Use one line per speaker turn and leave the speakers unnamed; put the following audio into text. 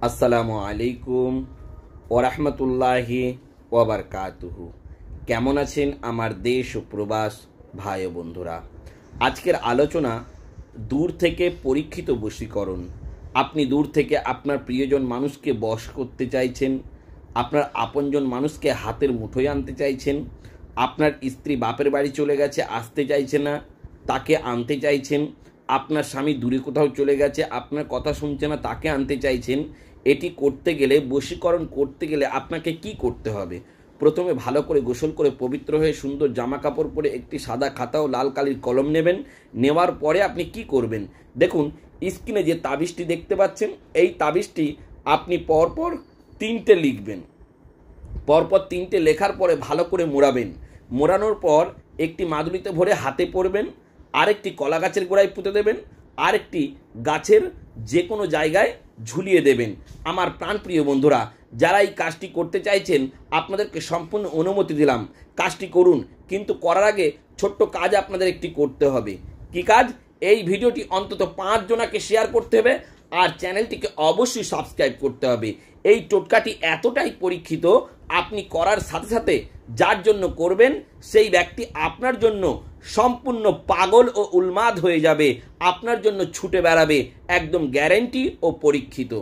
আসসালামু আলাইকুম ওরহমতুল্লাহি ওয়াবারকাতুহু। কেমন আছেন আমার দেশ ও প্রবাস ভাই ও বন্ধুরা? আজকের আলোচনা দূর থেকে পরীক্ষিত বশীকরণ। আপনি দূর থেকে আপনার প্রিয়জন মানুষকে বশ করতে চাইছেন, আপনার আপনজন মানুষকে হাতের মুঠোয় আনতে চাইছেন, আপনার স্ত্রী বাপের বাড়ি চলে গেছে, আসতে চাইছে না, তাকে আনতে চাইছেন, আপনার স্বামী দূরে কোথাও চলে গেছে, আপনার কথা শুনছে না, তাকে আনতে চাইছেন। এটি করতে গেলে, বশীকরণ করতে গেলে আপনাকে কি করতে হবে? প্রথমে ভালো করে গোসল করে পবিত্র হয়ে সুন্দর জামা কাপড় পরে একটি সাদা খাতা ও লাল কালির কলম নেবেন। নেওয়ার পরে আপনি কি করবেন? দেখুন, স্ক্রিনে যে তাবিজটি দেখতে পাচ্ছেন, এই তাবিজটি আপনি পরপর 3টে লিখবেন। পরপর 3টে লেখার পরে ভালো করে মোড়াবেন। মোড়ানোর পর একটি মাদুলিতে ভরে হাতে পরবেন, আরেকটি কলা গাছের গোড়ায় পুঁতে দেবেন, আরেকটি গাছের যে কোনো জায়গায় ঝুলিয়ে দেবেন। আমার প্রাণপ্রিয় বন্ধুরা, যারা এই কাজটি করতে চাইছেন, আপনাদেরকে সম্পূর্ণ অনুমতি দিলাম, কাজটি করুন। কিন্তু করার আগে ছোট্ট কাজ আপনাদের একটি করতে হবে। কি কাজ? এই ভিডিওটি অন্তত 5 জনাকে শেয়ার করতে হবে আর চ্যানেলটিকে অবশ্যই সাবস্ক্রাইব করতে হবে। এই টোটকাটি এতটাই পরীক্ষিত, আপনি করার সাথে সাথে যার জন্য করবেন সেই ব্যক্তি আপনার জন্য সম্পূর্ণ পাগল ও উন্মাদ হয়ে যাবে, আপনার জন্য ছুটে বেড়াবে, একদম গ্যারেন্টি ও পরীক্ষিত।